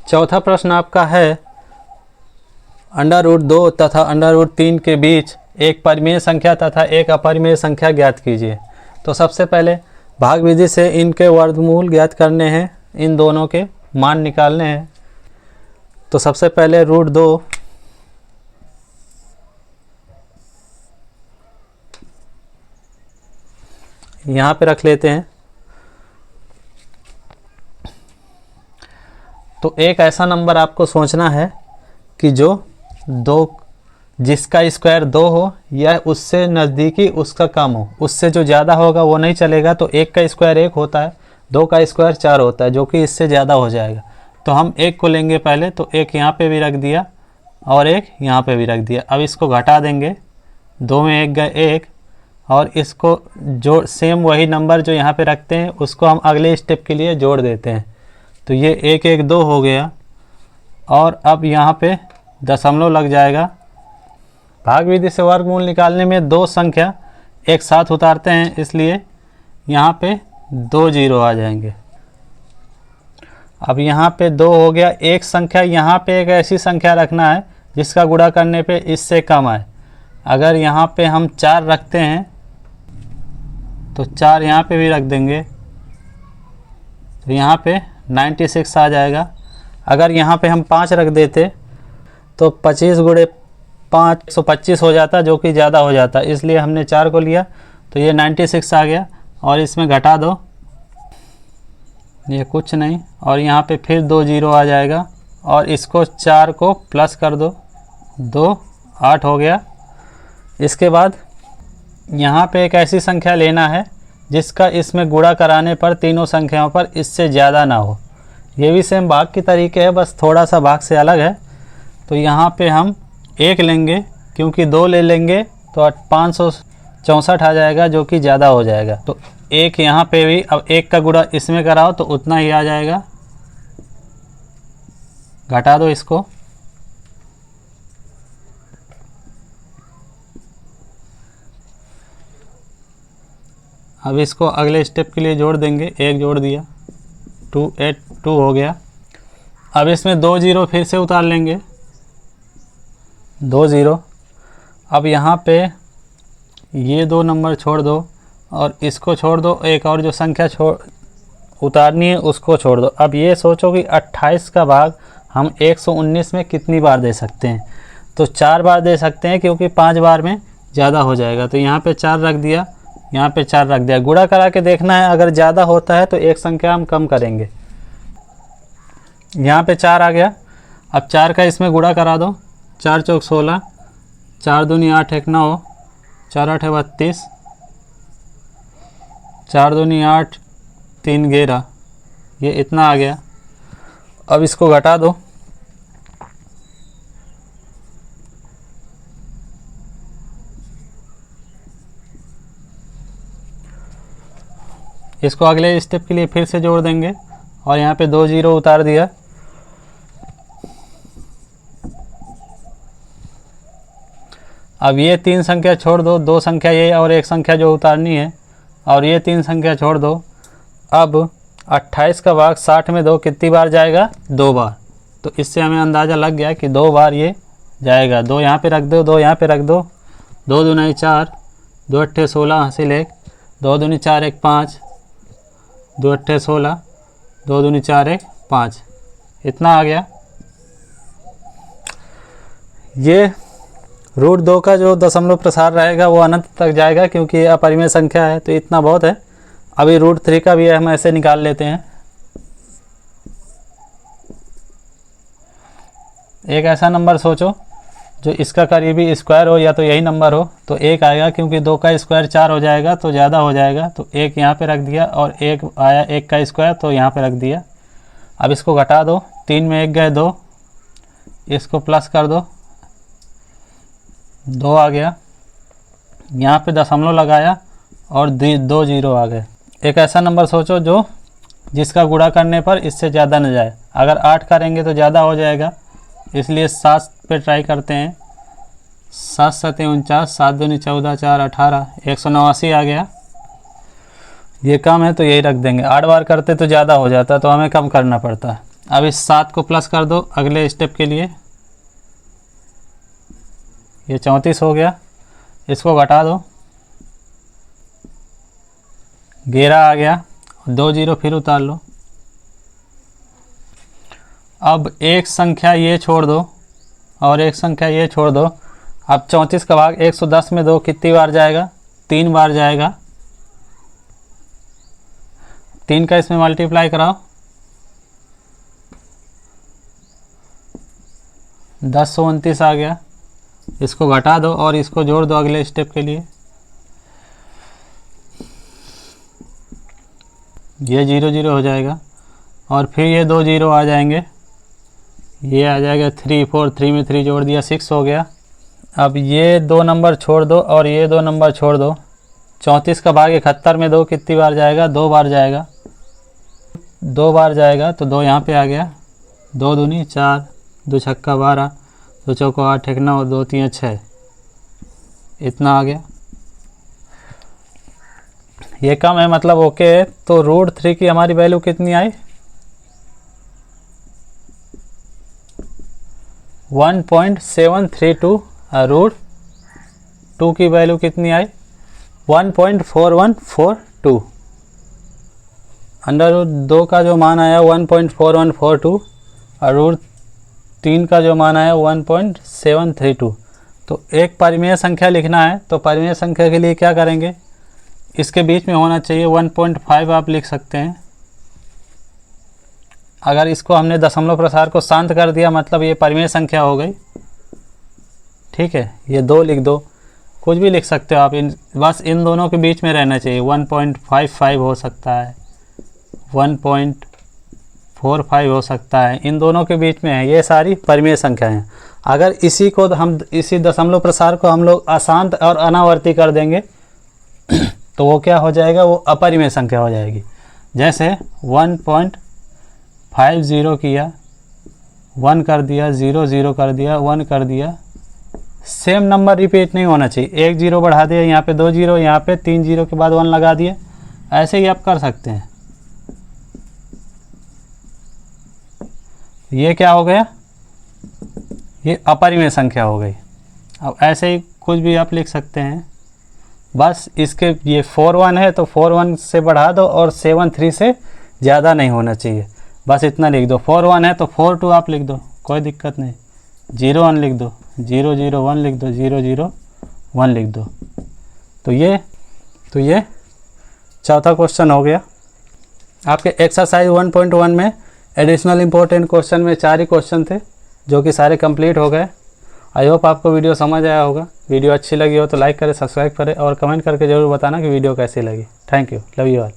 चौथा प्रश्न आपका है √2 तथा √3 के बीच एक परिमेय संख्या तथा एक अपरिमेय संख्या ज्ञात कीजिए। तो सबसे पहले भाग विधि से इनके वर्गमूल ज्ञात करने हैं, इन दोनों के मान निकालने हैं। तो सबसे पहले √2 यहाँ पे रख लेते हैं। तो एक ऐसा नंबर आपको सोचना है कि जो जिसका स्क्वायर 2 हो या उससे नज़दीकी उसका कम हो, उससे जो ज़्यादा होगा वो नहीं चलेगा। तो 1 का स्क्वायर 1 होता है, 2 का स्क्वायर 4 होता है, जो कि इससे ज़्यादा हो जाएगा। तो हम 1 को लेंगे पहले, तो 1 यहाँ पे भी रख दिया और 1 यहाँ पे भी रख दिया। अब इसको घटा देंगे, 2 में 1 गए 1, और इसको जोड़ सेम वही नंबर जो यहाँ पे रखते हैं उसको हम अगले स्टेप के लिए जोड़ देते हैं। तो ये 1 1 2 हो गया, और अब यहाँ पे दशमलव लग जाएगा। भाग विधि से वर्गमूल निकालने में 2 संख्या एक साथ उतारते हैं, इसलिए यहाँ पे 2 जीरो आ जाएंगे। अब यहाँ पे 2 हो गया। एक संख्या यहाँ पे एक ऐसी संख्या रखना है जिसका गुणा करने पे इससे कम आए। अगर यहाँ पे हम 4 रखते हैं तो 4 यहाँ पे भी रख देंगे, तो यहाँ पे 96 आ जाएगा। अगर यहाँ पे हम 5 रख देते तो 25 गुणे 5 125 हो जाता, जो कि ज़्यादा हो जाता, इसलिए हमने 4 को लिया। तो ये 96 आ गया, और इसमें घटा दो, ये कुछ नहीं, और यहाँ पे फिर 2 जीरो आ जाएगा, और इसको 4 को प्लस कर दो, 2 8 हो गया। इसके बाद यहाँ पे एक ऐसी संख्या लेना है जिसका इसमें गुणा कराने पर तीनों संख्याओं पर इससे ज़्यादा ना हो। ये भी सेम भाग की तरीके है, बस थोड़ा सा भाग से अलग है। तो यहाँ पे हम 1 लेंगे, क्योंकि 2 ले लेंगे तो 564 आ जाएगा, जो कि ज़्यादा हो जाएगा। तो 1 यहाँ पे भी, अब 1 का गुणा इसमें कराओ तो उतना ही आ जाएगा, घटा दो इसको। अब इसको अगले स्टेप के लिए जोड़ देंगे, 1 जोड़ दिया, 2 8 2 हो गया। अब इसमें 2 जीरो फिर से उतार लेंगे, 2 जीरो। अब यहाँ पे ये 2 नंबर छोड़ दो और इसको छोड़ दो, एक और जो संख्या उतारनी है उसको छोड़ दो। अब ये सोचो कि 28 का भाग हम 119 में कितनी बार दे सकते हैं। तो 4 बार दे सकते हैं, क्योंकि 5 बार में ज़्यादा हो जाएगा। तो यहाँ पे 4 रख दिया, यहाँ पे 4 रख दिया। गुणा करा के देखना है, अगर ज़्यादा होता है तो एक संख्या हम कम करेंगे। यहाँ पे 4 आ गया। अब 4 का इसमें गुणा करा दो, 4 चौक 16, 4 दूनी 8 1 9, 4 8 32, 4 दूनी 8 3 11, ये इतना आ गया। अब इसको घटा दो, इसको अगले स्टेप के लिए फिर से जोड़ देंगे, और यहाँ पे 2 जीरो उतार दिया। अब ये 3 संख्या छोड़ दो, 2 संख्या ये और एक संख्या जो उतारनी है, और ये 3 संख्या छोड़ दो। अब 28 का भाग 60 में 2 कितनी बार जाएगा? 2 बार। तो इससे हमें अंदाज़ा लग गया कि 2 बार ये जाएगा। 2 यहाँ पे रख दो, 2 यहाँ पे रख दो, 2 दूनी 4, 2 अट्ठे 16 हासिल 1, 2 दूनी 4 1 5, 2 अट्ठे 16, 2 दूनी 4 1 5, इतना आ गया। ये √2 का जो दशमलव प्रसार रहेगा वो अनंत तक जाएगा, क्योंकि ये अपरिमेय संख्या है, तो इतना बहुत है। अभी √3 का भी हम ऐसे निकाल लेते हैं। एक ऐसा नंबर सोचो जो इसका करीबी स्क्वायर हो, या तो यही नंबर हो, तो 1 आएगा, क्योंकि 2 का स्क्वायर 4 हो जाएगा तो ज़्यादा हो जाएगा। तो 1 यहाँ पे रख दिया, और 1 आया 1 का स्क्वायर, तो यहाँ पे रख दिया। अब इसको घटा दो, 3 में 1 गए 2, इसको प्लस कर दो, 2 आ गया। यहाँ पे दशमलव लगाया और 2 जीरो आ गए। एक ऐसा नंबर सोचो जिसका गुणा करने पर इससे ज़्यादा न जाए। अगर 8 करेंगे तो ज़्यादा हो जाएगा, इसलिए 7 पे ट्राई करते हैं। 7 7 49, 7 दूनी 14, 4 18, 189 आ गया। ये कम है तो यही रख देंगे। 8 बार करते तो ज़्यादा हो जाता, तो हमें कम करना पड़ता है। अब इस 7 को प्लस कर दो अगले स्टेप के लिए, ये 34 हो गया। इसको घटा दो, 11 आ गया, 2 जीरो फिर उतार लो। अब एक संख्या ये छोड़ दो और एक संख्या ये छोड़ दो। अब 34 का भाग 110 में 2 कितनी बार जाएगा? 3 बार जाएगा। 3 का इसमें मल्टीप्लाई कराओ, 1029 आ गया। इसको घटा दो और इसको जोड़ दो अगले स्टेप के लिए, ये 0 0 हो जाएगा और फिर ये 2 जीरो आ जाएंगे, ये आ जाएगा 3 4, 3 में 3 जोड़ दिया 6 हो गया। अब ये 2 नंबर छोड़ दो और ये 2 नंबर छोड़ दो। 34 का भाग 71 में 2 कितनी बार जाएगा? 2 बार जाएगा। 2 बार जाएगा तो 2 यहाँ पे आ गया, 2 दूनी 4, 2 छक्का 12, 2 चौका 8, 1 9, 2 3 6, इतना आ गया। ये कम है मतलब ओके है। तो √3 की हमारी वैल्यू कितनी आई? 1.732। √2 की वैल्यू कितनी आई? 1.4142। √2 का जो मान आया 1.4142 और √3 का जो मान आया 1.732। तो एक परिमेय संख्या लिखना है तो परिमेय संख्या के लिए क्या करेंगे? इसके बीच में होना चाहिए 1.5 आप लिख सकते हैं। अगर इसको हमने दशमलव प्रसार को शांत कर दिया मतलब ये परिमेय संख्या हो गई। ठीक है, ये 2 लिख दो, कुछ भी लिख सकते हो आप, बस इन दोनों के बीच में रहना चाहिए। 1.55 हो सकता है, 1.45 हो सकता है, इन दोनों के बीच में है। ये सारी परिमेय संख्या हैं। अगर इसी को हम इसी दशमलव प्रसार को हम लोग अशांत और अनावर्ती कर देंगे तो वो क्या हो जाएगा? वो अपरिमेय संख्या हो जाएगी। जैसे 1.50 किया, 1 कर दिया, 0 0 कर दिया, 1 कर दिया। सेम नंबर रिपीट नहीं होना चाहिए। 1 0 बढ़ा दिया, यहाँ पे 2 जीरो, यहाँ पे 3 जीरो के बाद 1 लगा दिए। ऐसे ही आप कर सकते हैं। ये क्या हो गया? ये अपरिमेय संख्या हो गई। अब ऐसे ही कुछ भी आप लिख सकते हैं। बस इसके ये 4 1 है तो 4 1 से बढ़ा दो और 7 3 से ज़्यादा नहीं होना चाहिए। बस इतना लिख दो। 4 1 है तो 4 2 आप लिख दो, कोई दिक्कत नहीं। 0 1 लिख दो, 0 0 1 लिख दो, 0 0 1 लिख दो। तो ये चौथा क्वेश्चन हो गया। आपके एक्सरसाइज 1.1 में एडिशनल इम्पोर्टेंट क्वेश्चन में 4 ही क्वेश्चन थे जो कि सारे कंप्लीट हो गए। आई होप आपको वीडियो समझ आया होगा। वीडियो अच्छी लगी हो तो लाइक करें, सब्सक्राइब करें और कमेंट करके ज़रूर बताना कि वीडियो कैसी लगी। Thank you, love you all.